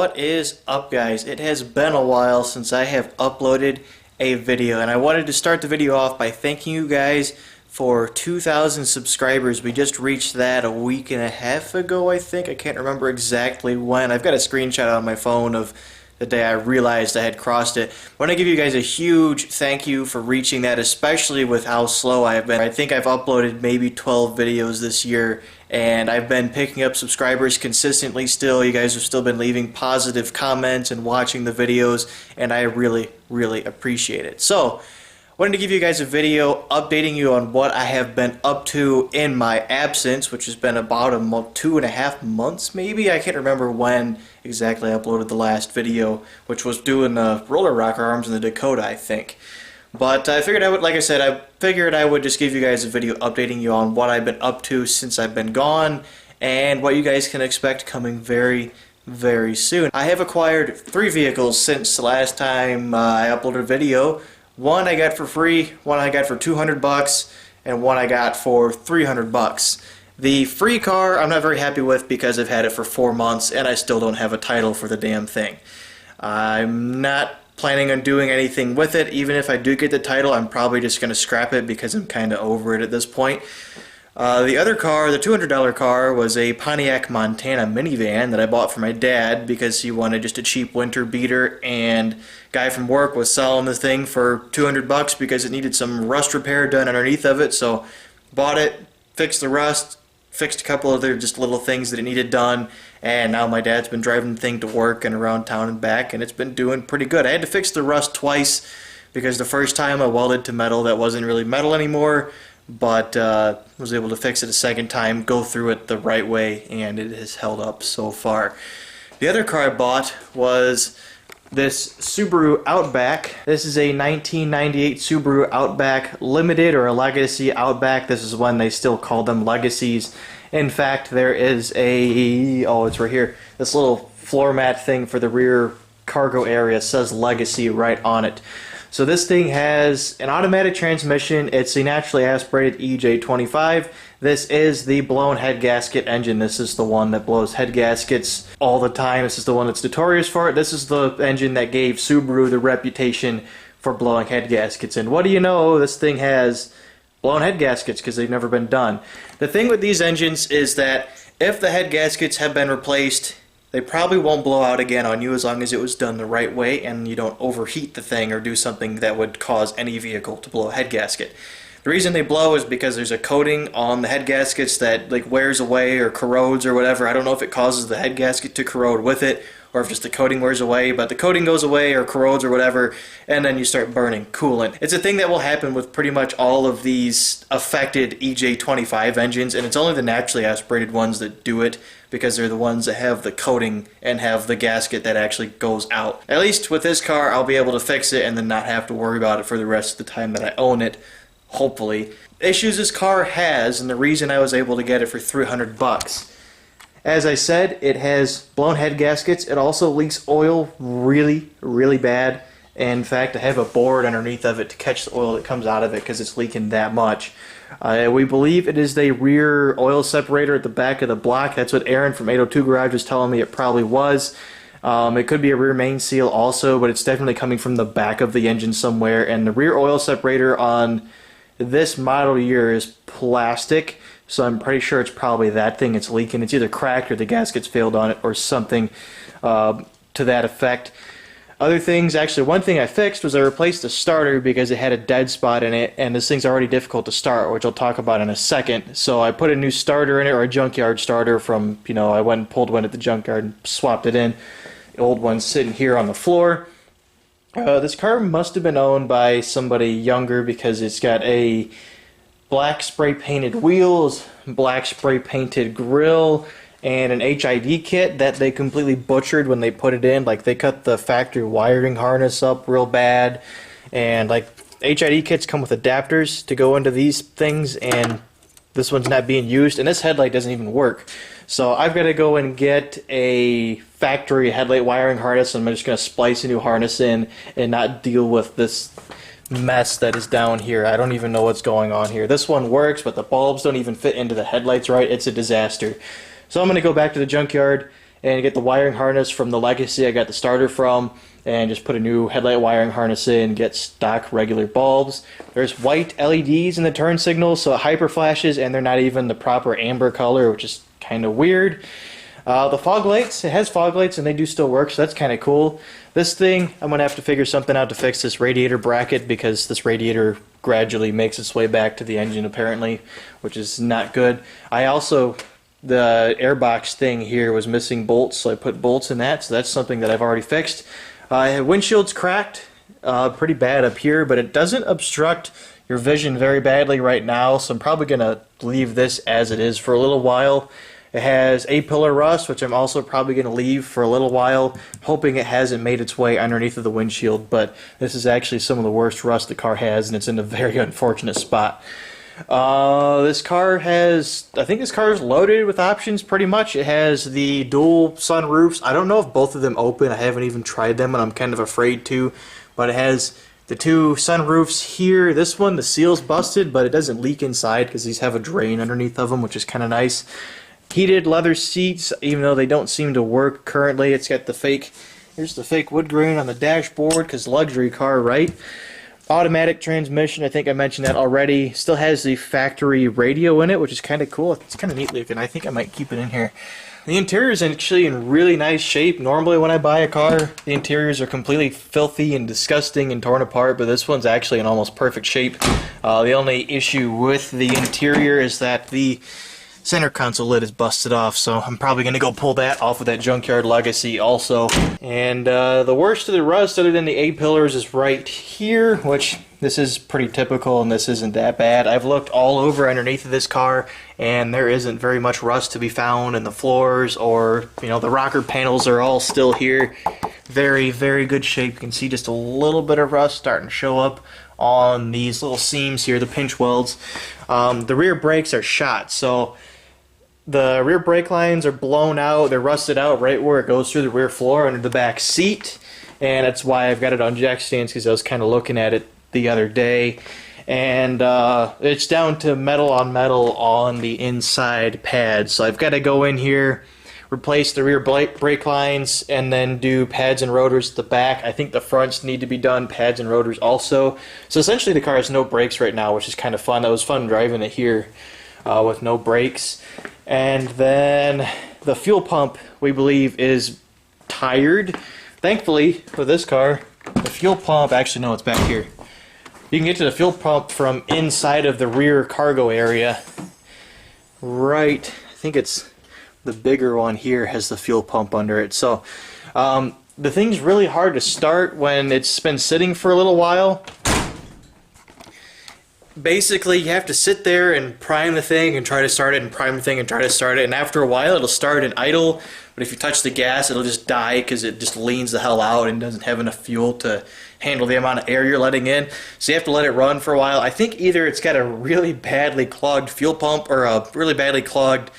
What is up, guys? It has been a while since I have uploaded a video, and I wanted to start the video off by thanking you guys for 2,000 subscribers. We just reached that a week and a half ago, I think. I can't remember exactly when. I've got a screenshot on my phone of the day I realized I had crossed it. I want to give you guys a huge thank you for reaching that, especially with how slow I have been. I think I've uploaded maybe 12 videos this year, and I've been picking up subscribers consistently still. You guys have still been leaving positive comments and watching the videos, and I really, really appreciate it. So, wanted to give you guys a video updating you on what I have been up to in my absence, which has been about 2.5 months maybe. I can't remember when exactly I uploaded the last video, which was doing the roller rocker arms in the Dakota, I think. But I figured I would, like I said, I figured I would just give you guys a video updating you on what I've been up to since I've been gone and what you guys can expect coming very, very soon. I have acquired 3 vehicles since the last time I uploaded a video. One I got for free, one I got for $200, and one I got for $300. The free car I'm not very happy with because I've had it for 4 months and I still don't have a title for the damn thing. I'm not planning on doing anything with it. Even if I do get the title, I'm probably just going to scrap it because I'm kind of over it at this point. The other car, the $200 car, was a Pontiac Montana minivan that I bought for my dad because he wanted just a cheap winter beater, and guy from work was selling the thing for $200 because it needed some rust repair done underneath of it. So bought it, fixed the rust, fixed a couple other just little things that it needed done, and now my dad's been driving the thing to work and around town and back, and it's been doing pretty good. I had to fix the rust twice because the first time I welded to metal that wasn't really metal anymore, but was able to fix it a second time, go through it the right way, and it has held up so far. The other car I bought was this Subaru Outback. This is a 1998 Subaru Outback Limited, or a Legacy Outback. This is when they still call them Legacies. In fact, there is a, oh, it's right here, this little floor mat thing for the rear cargo area says Legacy right on it. So this thing has an automatic transmission. It's a naturally aspirated EJ25. This is the blown head gasket engine. This is the one that blows head gaskets all the time. This is the one that's notorious for it. This is the engine that gave Subaru the reputation for blowing head gaskets. And what do you know? This thing has blown head gaskets because they've never been done. The thing with these engines is that if the head gaskets have been replaced, they probably won't blow out again on you as long as it was done the right way and you don't overheat the thing or do something that would cause any vehicle to blow a head gasket. The reason they blow is because there's a coating on the head gaskets that like wears away or corrodes or whatever. I don't know if it causes the head gasket to corrode with it or if just the coating wears away, but the coating goes away or corrodes or whatever, and then you start burning coolant. It's a thing that will happen with pretty much all of these affected EJ25 engines, and it's only the naturally aspirated ones that do it because they're the ones that have the coating and have the gasket that actually goes out. At least with this car, I'll be able to fix it and then not have to worry about it for the rest of the time that I own it, hopefully. Issues this car has, and the reason I was able to get it for $300. As I said, it has blown head gaskets. It also leaks oil really, really bad. In fact, I have a board underneath of it to catch the oil that comes out of it because it's leaking that much. We believe it is the rear oil separator at the back of the block. That's what Aaron from 802 Garage was telling me it probably was. It could be a rear main seal also, but it's definitely coming from the back of the engine somewhere. And the rear oil separator on this model year is plastic, so I'm pretty sure it's probably that thing it's leaking. It's either cracked or the gasket's failed on it or something to that effect. Other things, actually one thing I fixed was I replaced the starter because it had a dead spot in it, and this thing's already difficult to start, which I'll talk about in a second. So I put a new starter in it, or a junkyard starter from, you know, I went and pulled one at the junkyard and swapped it in. The old one's sitting here on the floor. This car must have been owned by somebody younger because it's got a black spray painted wheels, black spray painted grill, and an HID kit that they completely butchered when they put it in. Like, they cut the factory wiring harness up real bad, and like HID kits come with adapters to go into these things, and this one's not being used, and this headlight doesn't even work. So I've got to go and get a factory headlight wiring harness, and I'm just going to splice a new harness in and not deal with this mess that is down here. I don't even know what's going on here. This one works, but the bulbs don't even fit into the headlights right. It's a disaster. So I'm going to go back to the junkyard and get the wiring harness from the Legacy I got the starter from, and just put a new headlight wiring harness in, get stock regular bulbs. There's white LEDs in the turn signals, so it hyper flashes, and they're not even the proper amber color, which is kind of weird. The fog lights, it has fog lights and they do still work, so that's kind of cool. This thing, I'm going to have to figure something out to fix this radiator bracket, because this radiator gradually makes its way back to the engine apparently, which is not good. The airbox thing here was missing bolts, so I put bolts in that, so that's something that I've already fixed. Windshield's cracked pretty bad up here, but it doesn't obstruct your vision very badly right now, so I'm probably going to leave this as it is for a little while. It has A-pillar rust, which I'm also probably going to leave for a little while, hoping it hasn't made its way underneath of the windshield, but this is actually some of the worst rust the car has, and it's in a very unfortunate spot. This car has, I think this car is loaded with options pretty much. It has the dual sunroofs. I don't know if both of them open. I haven't even tried them, and I'm kind of afraid to, but it has the two sunroofs here. This one, the seal's busted, but it doesn't leak inside because these have a drain underneath of them, which is kind of nice. Heated leather seats, even though they don't seem to work currently. It's got the fake, here's the fake wood grain on the dashboard, because luxury car, right? Automatic transmission, I think I mentioned that already. Still has the factory radio in it, which is kind of cool. It's kind of neat looking. I think I might keep it in here. The interior is actually in really nice shape. Normally when I buy a car, the interiors are completely filthy and disgusting and torn apart, but this one's actually in almost perfect shape. The only issue with the interior is that the center console lid is busted off, so I'm probably going to go pull that off with that junkyard Legacy also. And the worst of the rust, other than the A-pillars, is right here, which this is pretty typical and this isn't that bad. I've looked all over underneath of this car and there isn't very much rust to be found in the floors, or the rocker panels are all still here. Very, very good shape. You can see just a little bit of rust starting to show up on these little seams here, the pinch welds. The rear brakes are shot, so the rear brake lines are blown out. They're rusted out right where it goes through the rear floor under the back seat, and that's why I've got it on jack stands, because I was kind of looking at it the other day, and it's down to metal on the inside pads. So I've got to go in here, replace the rear brake lines, and then do pads and rotors at the back. I think the fronts need to be done, pads and rotors also. So essentially the car has no brakes right now, which is kind of fun. That was fun driving it here with no brakes. And then the fuel pump, we believe, is tired. Thankfully, for this car, the fuel pump, actually no, it's back here. You can get to the fuel pump from inside of the rear cargo area. Right, I think it's the bigger one here has the fuel pump under it. So the thing's really hard to start when it's been sitting for a little while. Basically, you have to sit there and prime the thing and try to start it, and prime the thing and try to start it, and after a while it'll start and idle, but if you touch the gas it'll just die because it just leans the hell out and doesn't have enough fuel to handle the amount of air you're letting in. So you have to let it run for a while. I think either it's got a really badly clogged fuel pump or a really badly clogged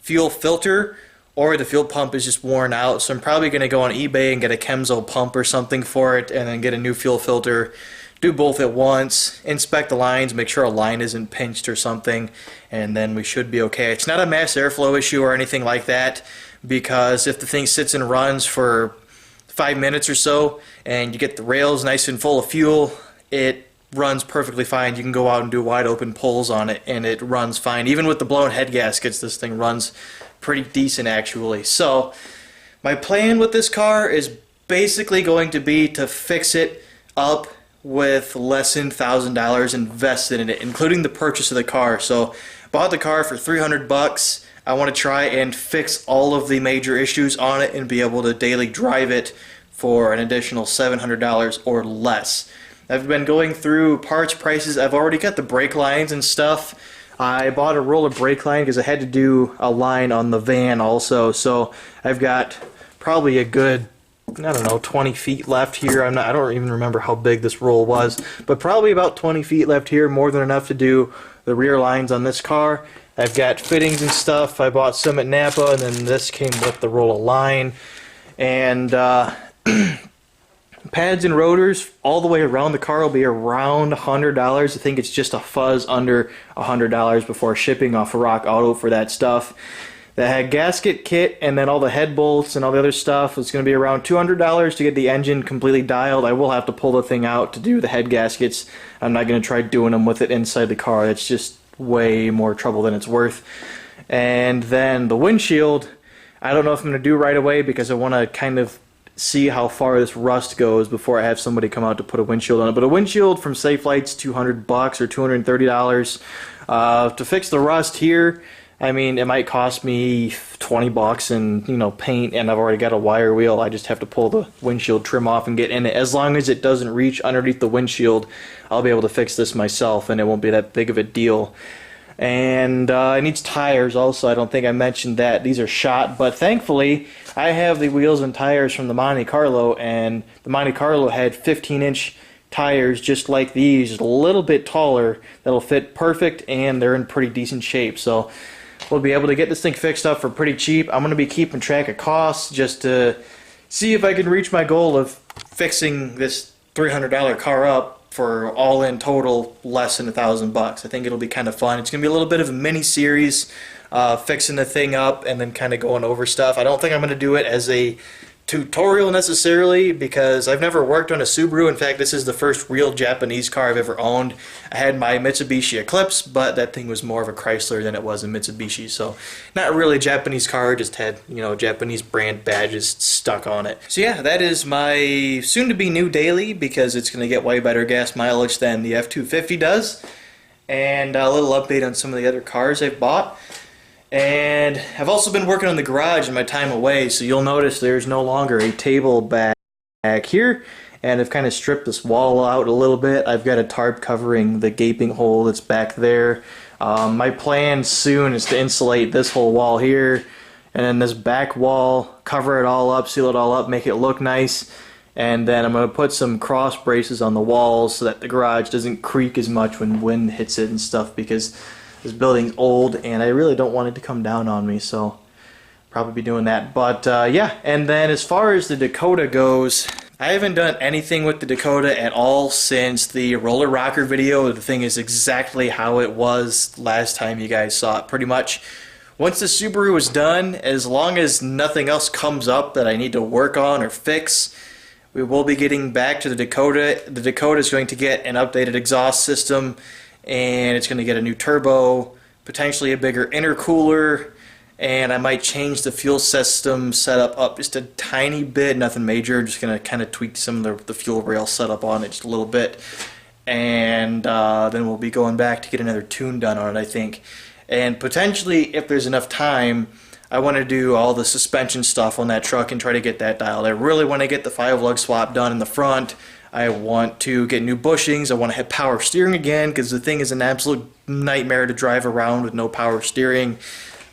fuel filter, or the fuel pump is just worn out. So I'm probably going to go on eBay and get a Chemzo pump or something for it, and then get a new fuel filter. Do both at once, inspect the lines, make sure a line isn't pinched or something, and then we should be okay. It's not a mass airflow issue or anything like that, because if the thing sits and runs for 5 minutes or so and you get the rails nice and full of fuel, it runs perfectly fine. You can go out and do wide open pulls on it and it runs fine. Even with the blown head gaskets, this thing runs pretty decent actually. So my plan with this car is basically going to be to fix it up with less than $1,000 invested in it, including the purchase of the car. So bought the car for $300. I want to try and fix all of the major issues on it and be able to daily drive it for an additional $700 or less. I've been going through parts prices. I've already got the brake lines and stuff. I bought a roll of brake line because I had to do a line on the van also. So I've got probably a good, I don't know, 20 feet left here. I don't even remember how big this roll was, but probably about 20 feet left here, more than enough to do the rear lines on this car. I've got fittings and stuff. I bought some at Napa, and then this came with the roll of line. And pads and rotors all the way around the car will be around $100. I think it's just a fuzz under $100 before shipping off of Rock Auto for that stuff. that had gasket kit and then all the head bolts and all the other stuff. It's going to be around $200 to get the engine completely dialed. I will have to pull the thing out to do the head gaskets. I'm not going to try doing them with it inside the car. It's just way more trouble than it's worth. And then the windshield, I don't know if I'm going to do right away because I want to kind of see how far this rust goes before I have somebody come out to put a windshield on it. But a windshield from Safelite's $200 or $230. To fix the rust here, I mean, it might cost me $20 and, you know, paint, and I've already got a wire wheel. I just have to pull the windshield trim off and get in it. As long as it doesn't reach underneath the windshield, I'll be able to fix this myself, and it won't be that big of a deal. And it needs tires also. I don't think I mentioned that. These are shot, but thankfully I have the wheels and tires from the Monte Carlo, and the Monte Carlo had 15-inch tires just like these, just a little bit taller, that'll fit perfect, and they're in pretty decent shape. So we'll be able to get this thing fixed up for pretty cheap. I'm going to be keeping track of costs just to see if I can reach my goal of fixing this $300 car up for all in total less than $1,000 bucks. I think it'll be kind of fun. It's going to be a little bit of a mini series, fixing the thing up and then kind of going over stuff. I don't think I'm going to do it as a tutorial necessarily because I've never worked on a Subaru. In fact, this is the first real Japanese car I've ever owned. I had my Mitsubishi Eclipse, but that thing was more of a Chrysler than it was a Mitsubishi, so not really a Japanese car, just had, you know, Japanese brand badges stuck on it. So yeah, that is my soon-to-be new daily because it's going to get way better gas mileage than the F-250 does, and a little update on some of the other cars I've bought. And I've also been working on the garage in my time away, so you'll notice there's no longer a table back here, and I've kind of stripped this wall out a little bit. I've got a tarp covering the gaping hole that's back there. My plan soon is to insulate this whole wall here, and then this back wall, cover it all up, seal it all up, make it look nice, and then I'm going to put some cross braces on the walls so that the garage doesn't creak as much when wind hits it and stuff, because this building's old and I really don't want it to come down on me, so probably be doing that. But yeah, and then as far as the Dakota goes, I haven't done anything with the Dakota at all since the roller rocker video. The thing is exactly how it was last time you guys saw it, pretty much. Once the Subaru is done, as long as nothing else comes up that I need to work on or fix, we will be getting back to the Dakota. The Dakota is going to get an updated exhaust system, and it's going to get a new turbo, potentially a bigger intercooler, and I might change the fuel system setup up just a tiny bit, nothing major, just going to kind of tweak some of the fuel rail setup on it just a little bit, and then we'll be going back to get another tune done on it, I think. And potentially, if there's enough time, I want to do all the suspension stuff on that truck and try to get that dialed. I really want to get the 5-lug swap done in the front. I want to get new bushings. I want to have power steering again because the thing is an absolute nightmare to drive around with no power steering.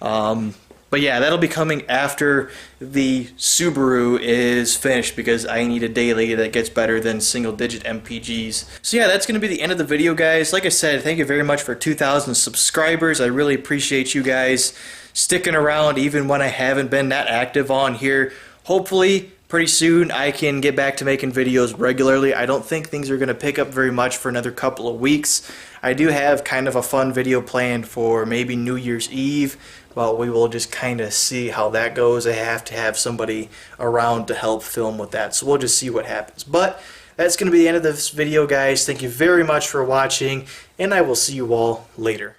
But yeah, that'll be coming after the Subaru is finished because I need a daily that gets better than single-digit MPGs. So yeah, that's going to be the end of the video, guys. Like I said, thank you very much for 2,000 subscribers. I really appreciate you guys sticking around even when I haven't been that active on here. Hopefully, pretty soon I can get back to making videos regularly. I don't think things are going to pick up very much for another couple of weeks. I do have kind of a fun video planned for maybe New Year's Eve, but we will just kind of see how that goes. I have to have somebody around to help film with that, so we'll just see what happens. But that's going to be the end of this video, guys. Thank you very much for watching, and I will see you all later.